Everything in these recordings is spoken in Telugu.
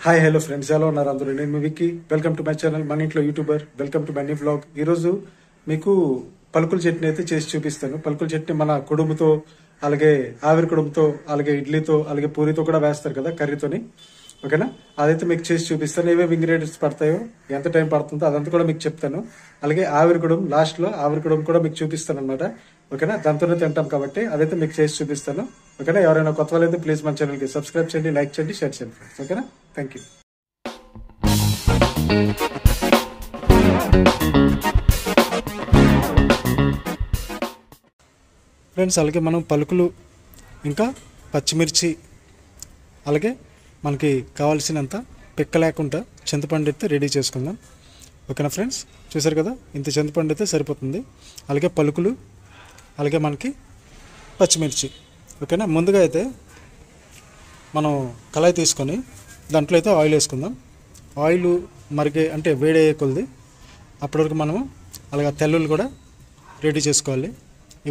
హాయ్ హలో ఫ్రెండ్స్, ఎలా ఉన్నారు అందరూ? నేను మీ Vicky. Welcome to my channel మన ఇంట్లో YouTuber. Welcome to my new vlog. ఈరోజు మీకు పలుకుల చట్నీ అయితే చేసి చూపిస్తాను. పలుకుల చట్నీ మన కుడుముతో, అలాగే ఆవిరి కుడుముతో, అలాగే ఇడ్లీతో, అలాగే పూరితో కూడా వేస్తారు కదా, కర్రీతోని. ఓకేనా? అదైతే మీకు చేసి చూపిస్తాను. ఏమేమి ఇంగ్రీడియంట్స్ పడతాయో, ఎంత టైం పడుతుందో అదంతా కూడా మీకు చెప్తాను. అలాగే ఆవిరి కుడుము, లాస్ట్ లో ఆవిరి కుడుము కూడా మీకు చూపిస్తాను అనమాట. ఓకేనా? దాంతోనే తింటాం కాబట్టి అదైతే మీకు చేసి చూపిస్తాను. ఓకేనా? ఎవరైనా కొత్త వాళ్ళైతే ప్లీజ్ మన ఛానల్కి సబ్స్క్రైబ్ చేయండి, లైక్ చేయండి, షేర్ చేయండి ఫ్రెండ్స్. ఓకేనా? Thank you. ఫ్రెండ్స్, అలాగే మనం పలుకులు, ఇంకా పచ్చిమిర్చి, అలాగే మనకి కావాల్సినంత పిక్క లేకుండా చింతపండు అయితే రెడీ చేసుకుందాం. ఓకేనా ఫ్రెండ్స్? చూసారు కదా, ఇంత చింతపండు అయితే సరిపోతుంది. అలాగే పలుకులు, అలాగే మనకి పచ్చిమిర్చి. ఓకేనా? ముందుగా అయితే మనం కళాయి తీసుకొని దాంట్లో అయితే ఆయిల్ వేసుకుందాం. ఆయిల్ మరిగే అంటే వేడయ్యే కొద్ది అప్పటివరకు మనము అలాగే తెల్లులు కూడా రెడీ చేసుకోవాలి.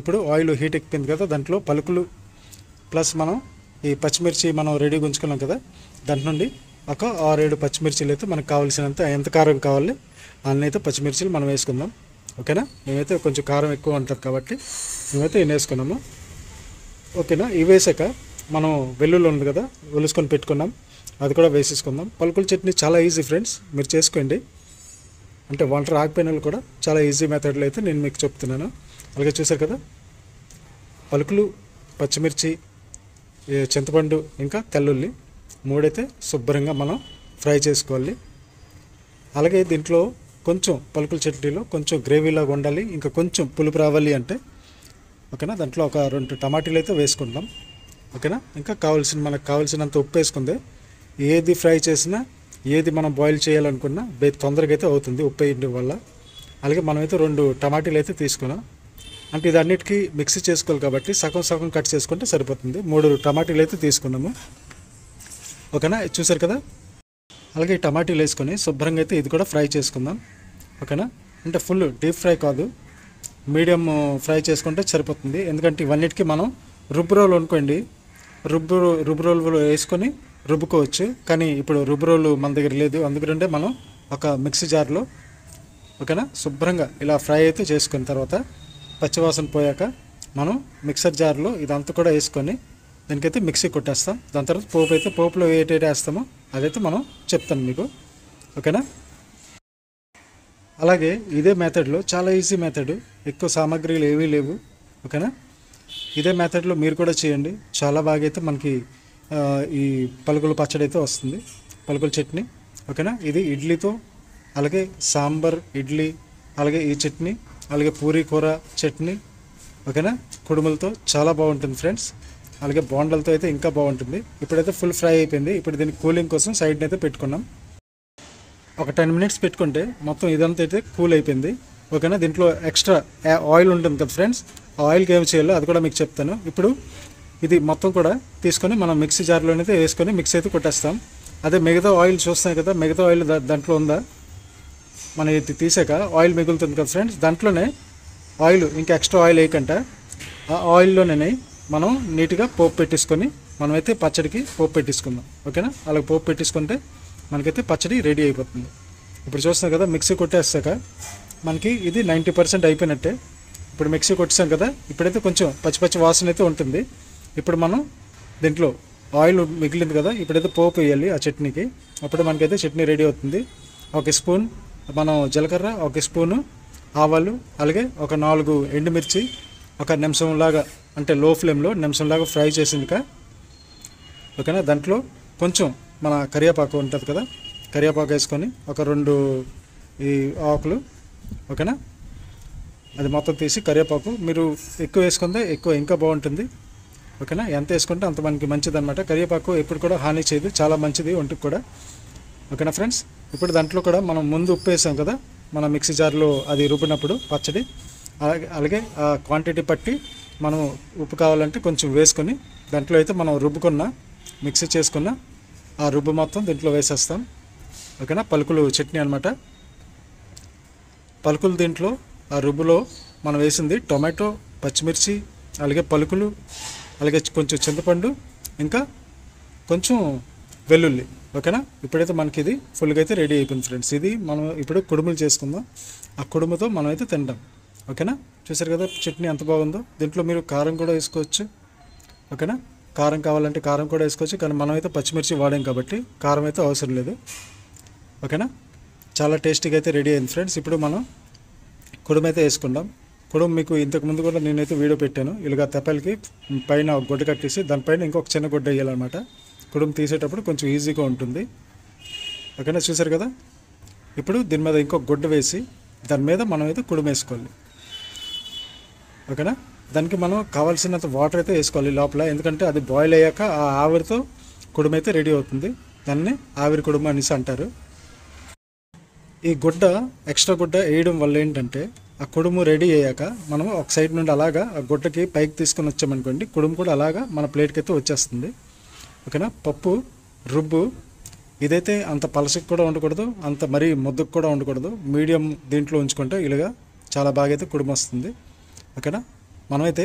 ఇప్పుడు ఆయిల్ హీట్ ఎక్కిపోయింది కదా, దాంట్లో పలుకులు ప్లస్ మనం ఈ పచ్చిమిర్చి మనం రెడీగా ఉంచుకున్నాం కదా, దాంట్లో నుండి ఒక 6-7 పచ్చిమిర్చిలు అయితే మనకు కావాల్సినంత, ఎంత కారం కావాలి అన్నైతే పచ్చిమిర్చిలు మనం వేసుకుందాం. ఓకేనా? మేమైతే కొంచెం కారం ఎక్కువ ఉంటుంది కాబట్టి మేమైతే ఇన్ని వేసుకున్నాము. ఓకేనా? ఇవి వేసాక మనం వెల్లుల్లి ఉంది కదా, ఒలుసుకొని పెట్టుకున్నాం, అది కూడా వేసేసుకుందాం. పలుకుల చట్నీ చాలా ఈజీ ఫ్రెండ్స్, మీరు చేసుకోండి. అంటే వంట రాకపోయిన వాళ్ళు కూడా చాలా ఈజీ మెథడ్లో అయితే నేను మీకు చెప్తున్నాను. అలాగే చూసారు కదా, పలుకులు, పచ్చిమిర్చి, చింతపండు, ఇంకా తెల్లుల్లి మూడైతే శుభ్రంగా మనం ఫ్రై చేసుకోవాలి. అలాగే దీంట్లో కొంచెం పలుకుల చట్నీలో కొంచెం గ్రేవీలాగా ఉండాలి, ఇంకా కొంచెం పులుపు రావాలి అంటే ఓకేనా, దాంట్లో ఒక 2 టమాటీలు అయితే వేసుకుంటాం. ఓకేనా? ఇంకా మనకు కావాల్సినంత ఉప్పు వేసుకుంది. ఏది ఫ్రై చేసినా, ఏది మనం బాయిల్ చేయాలనుకున్నా తొందరగా అయితే అవుతుంది ఉప్పు వేయడం వల్ల. అలాగే మనమైతే 2 టమాటీలు అయితే తీసుకున్నాం. అంటే ఇది అన్నిటికీ మిక్సీ చేసుకోవాలి కాబట్టి సగం సగం కట్ చేసుకుంటే సరిపోతుంది. 3 టమాటీలు అయితే తీసుకున్నాము. ఓకేనా? చూసారు కదా, అలాగే టమాటీలు వేసుకొని శుభ్రంగా అయితే ఇది కూడా ఫ్రై చేసుకుందాం. ఓకేనా? అంటే ఫుల్ డీప్ ఫ్రై కాదు, మీడియం ఫ్రై చేసుకుంటే సరిపోతుంది. ఎందుకంటే ఇవన్నిటికీ మనం రుబ్బు రోలు అనుకోండి, రుబ్బు రోలు వేసుకొని రుబ్బుకోవచ్చు. కానీ ఇప్పుడు రుబ్బు రోలు మన దగ్గర లేదు, అందుకంటే మనం ఒక మిక్సీ జార్లో ఓకేనా శుభ్రంగా ఇలా ఫ్రై అయితే చేసుకున్న తర్వాత పచ్చివాసన పోయాక మనం మిక్సర్ జార్లో ఇదంతా కూడా వేసుకొని దీనికైతే మిక్సీ కొట్టేస్తాం. దాని తర్వాత పోపులో ఏటేటి వేస్తామో అదైతే మనం చెప్తాను మీకు. ఓకేనా? అలాగే ఇదే మెథడ్లో చాలా ఈజీ మెథడ్, ఎక్కువ సామాగ్రిలు ఏవీ లేవు. ఓకేనా? ఇదే మెథడ్లో మీరు కూడా చేయండి, చాలా బాగా అయితే మనకి ఈ పలుకుల పచ్చడి అయితే వస్తుంది, పలుకుల చట్నీ. ఓకేనా? ఇది ఇడ్లీతో, అలాగే సాంబార్ ఇడ్లీ, అలాగే ఈ చట్నీ, అలాగే పూరీ కూర చట్నీ, ఓకేనా, కుడుములతో చాలా బాగుంటుంది ఫ్రెండ్స్. అలాగే బోండాలతో అయితే ఇంకా బాగుంటుంది. ఇప్పుడైతే ఫుల్ ఫ్రై అయిపోయింది. ఇప్పుడు దీనికి కూలింగ్ కోసం సైడ్ని అయితే పెట్టుకున్నాం. ఒక 10 మినిట్స్ పెట్టుకుంటే మొత్తం ఇదంతా అయితే కూల్ అయిపోయింది. ఓకేనా? దీంట్లో ఎక్స్ట్రా ఆయిల్ ఉంటుంది కదా ఫ్రెండ్స్, ఆ ఆయిల్కి ఏమి చేయాలో అది కూడా మీకు చెప్తాను. ఇప్పుడు ఇది మొత్తం కూడా తీసుకొని మనం మిక్సీ జార్లోనైతే వేసుకొని మిక్సీ అయితే కొట్టేస్తాం. అదే మిగతా ఆయిల్ చూస్తాం కదా, మిగతా ఆయిల్ దాంట్లో ఉందా, మనం ఇది తీసాక ఆయిల్ మిగులుతుంది కదా ఫ్రెండ్స్, దాంట్లోనే ఆయిల్ ఇంకా ఎక్స్ట్రా ఆయిల్ వేయకుండా ఆ ఆయిల్లోనే మనం నీట్గా పోపు పెట్టేసుకొని మనమైతే పచ్చడికి పోపు పెట్టేసుకుందాం. ఓకేనా? అలా పోపు పెట్టేసుకుంటే మనకైతే పచ్చడి రెడీ అయిపోతుంది. ఇప్పుడు చూస్తాం కదా, మిక్సీ కొట్టేస్తాక మనకి ఇది 90% అయిపోయినట్టే. ఇప్పుడు మిక్సీ కొట్టేసాం కదా, ఇప్పుడైతే కొంచెం పచ్చి వాసన అయితే ఉంటుంది. ఇప్పుడు మనం దీంట్లో ఆయిల్ మిగిలింది కదా, ఇప్పుడైతే పోపు వేయాలి ఆ చట్నీకి. అప్పుడు మనకైతే చట్నీ రెడీ అవుతుంది. 1 స్పూన్ మనం జీలకర్ర, 1 స్పూను ఆవాలు, అలాగే ఒక 4 ఎండుమిర్చి, ఒక నిమిషంలాగా అంటే లో ఫ్లేమ్లో నిమిషంలాగా ఫ్రై చేసిందిక. ఓకేనా? దాంట్లో కొంచెం మన కరివేపాకు ఉంటుంది కదా, కరివేపాకు వేసుకొని ఒక 2 ఈ ఆకులు. ఓకేనా? అది మొత్తం తీసి కరివేపాకు మీరు ఎక్కువ వేసుకుంటే ఎక్కువ ఇంకా బాగుంటుంది. ఓకేనా? ఎంత వేసుకుంటే అంత మనకి మంచిది అనమాట. కరివేపాకు ఎప్పుడు కూడా హాని చేయదు, చాలా మంచిది ఒంటికి కూడా. ఓకేనా ఫ్రెండ్స్? ఇప్పుడు దాంట్లో కూడా మనం ముందు ఉప్పు వేసాం కదా, మన మిక్సీ జార్లో అది రుబ్బినప్పుడు పచ్చడి, అలాగే ఆ క్వాంటిటీ పట్టి మనం ఉప్పు కావాలంటే కొంచెం వేసుకొని దాంట్లో అయితే మనం రుబ్బుకున్న మిక్సీ చేసుకున్న ఆ రుబ్బు మొత్తం దీంట్లో వేసేస్తాం. ఓకేనా? పలుకులు చట్నీ అనమాట. పలుకులు దీంట్లో ఆ రుబ్బులో మనం వేసింది టొమాటో, పచ్చిమిర్చి, అలాగే పలుకులు, అలాగే కొంచెం చింతపండు, ఇంకా కొంచెం వెల్లుల్లి. ఓకేనా. ఇప్పుడైతే మనకి ఇది ఫుల్గా అయితే రెడీ అయిపోయింది ఫ్రెండ్స్. ఇది మనం ఇప్పుడు కుడుములు చేసుకుందాం. ఆ కుడుముతో మనం అయితే తింటాం. ఓకేనా. చూసారు కదా చట్నీ ఎంత బాగుందో. దీంట్లో మీరు కారం కూడా వేసుకోవచ్చు. ఓకేనా. కారం కావాలంటే కారం కూడా వేసుకోవచ్చు, కానీ మనం అయితే పచ్చిమిర్చి వాడాం కాబట్టి కారం అయితే అవసరం లేదు. ఓకేనా. చాలా టేస్టీగా అయితే రెడీ అయింది ఫ్రెండ్స్. ఇప్పుడు మనం కుడుము అయితే వేసుకుందాం. కుడుము మీకు ఇంతకుముందు కూడా నేనైతే వీడియో పెట్టాను. ఇలాగ తెప్పలకి పైన ఒక గుడ్డ కట్టేసి దానిపైన ఇంకొక చిన్న గుడ్డ వేయాలన్నమాట. కుడుము తీసేటప్పుడు కొంచెం ఈజీగా ఉంటుంది. ఓకేనా. చూసారు కదా. ఇప్పుడు దీని మీద ఇంకొక గుడ్డ వేసి దాని మీద మనం అయితే కుడుము వేసుకోవాలి. ఓకేనా. దానికి మనం కావాల్సినంత వాటర్ అయితే వేసుకోవాలి లోపల, ఎందుకంటే అది బాయిల్ అయ్యాక ఆ ఆవిరితో కుడుము అయితే రెడీ అవుతుంది. దాన్ని ఆవిరి కుడుము అనేసి అంటారు. ఈ గుడ్డ ఎక్స్ట్రా గుడ్డ వేయడం వల్ల ఏంటంటే ఆ కుడుము రెడీ అయ్యాక మనం ఒక సైడ్ నుండి అలాగా ఆ గుడ్డకి పైకి తీసుకొని వచ్చామనుకోండి, కుడుము కూడా అలాగా మన ప్లేట్కి అయితే వచ్చేస్తుంది. ఓకేనా. పప్పు రుబ్బు ఇదైతే అంత పలసకి కూడా ఉండకూడదు, అంత మరీ ముద్దకు కూడా ఉండకూడదు. మీడియం దీంట్లో ఉంచుకుంటే ఇలాగా చాలా బాగా అయితే కుడుము వస్తుంది. ఓకేనా. మనమైతే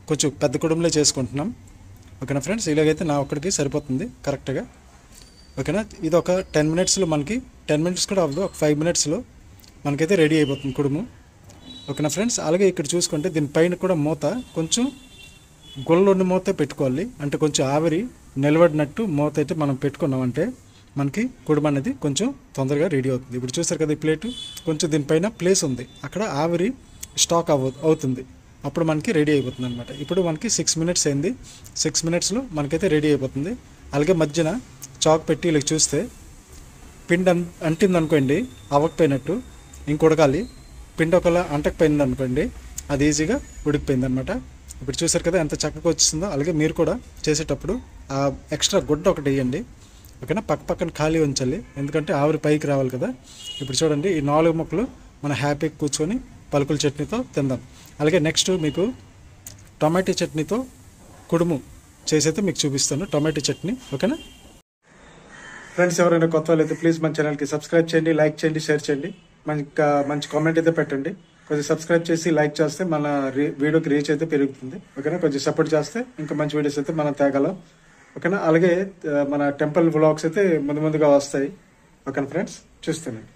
కొంచెం పెద్ద కుడుములే చేసుకుంటున్నాం. ఓకేనా ఫ్రెండ్స్. ఇలాగైతే నా ఒక్కడికి సరిపోతుంది కరెక్ట్గా. ఓకేనా. ఇది ఒక 10 మినిట్స్లో మనకి 10 మినిట్స్ కూడా అవ్వదు, ఒక 5 మినిట్స్లో మనకైతే రెడీ అయిపోతుంది కుడుము. ఓకేనా ఫ్రెండ్స్. అలాగే ఇక్కడ చూసుకుంటే దీనిపైన కూడా మూత కొంచెం గొల్లుండి మూత పెట్టుకోవాలి. అంటే కొంచెం ఆవిరి నిలబడినట్టు మూత అయితే మనం పెట్టుకున్నామంటే మనకి కుడుము అనేది కొంచెం తొందరగా రెడీ అవుతుంది. ఇప్పుడు చూసారు కదా ఈ ప్లేటు, కొంచెం దీనిపైన ప్లేస్ ఉంది, అక్కడ ఆవిరి స్టాక్ అవుతుంది. అప్పుడు మనకి రెడీ అయిపోతుంది అనమాట. ఇప్పుడు మనకి 6 మినిట్స్ అయింది. 6 మినిట్స్లో మనకైతే రెడీ అయిపోతుంది. అలాగే మధ్యన చాక్ పెట్టి ఇలా చూస్తే పిండి అంటింది అనుకోండి, అవ్వకపోయినట్టు ఇంకొడకాలి. పిండి ఒకలా అంటకపోయింది అనుకోండి, అది ఈజీగా ఉడికిపోయింది అనమాట. ఇప్పుడు చూసారు కదా ఎంత చక్కగా వచ్చిందో. అలాగే మీరు కూడా చేసేటప్పుడు ఆ ఎక్స్ట్రా గుడ్డ ఒకటి వేయండి. ఓకేనా. పక్కన ఖాళీ ఉంచాలి, ఎందుకంటే ఆవిరి పైకి రావాలి కదా. ఇప్పుడు చూడండి ఈ 4 ముక్కలు మనం హ్యాపీగా కూర్చొని పలుకుల చట్నీతో తిందాం. అలాగే నెక్స్ట్ మీకు టొమాటో చట్నీతో కుడుము చేసైతే మీకు చూపిస్తాను, టొమాటో చట్నీ. ఓకేనా ఫ్రెండ్స్. ఎవరైనా కొత్త వాళ్ళు అయితే ప్లీజ్ మన ఛానల్కి సబ్స్క్రైబ్ చేయండి, లైక్ చేయండి, షేర్ చేయండి. మంచి కామెంట్ అయితే పెట్టండి. కొంచెం సబ్స్క్రైబ్ చేసి లైక్ చేస్తే మన వీడియోకి రీచ్ అయితే పెరుగుతుంది. ఓకేనా. కొంచెం సపోర్ట్ చేస్తే ఇంకా మంచి వీడియోస్ అయితే మనం తేగలం. ఓకేనా. అలాగే మన టెంపుల్ వ్లాగ్స్ అయితే ముందుగా వస్తాయి. ఓకేనా ఫ్రెండ్స్. చూస్తానండి.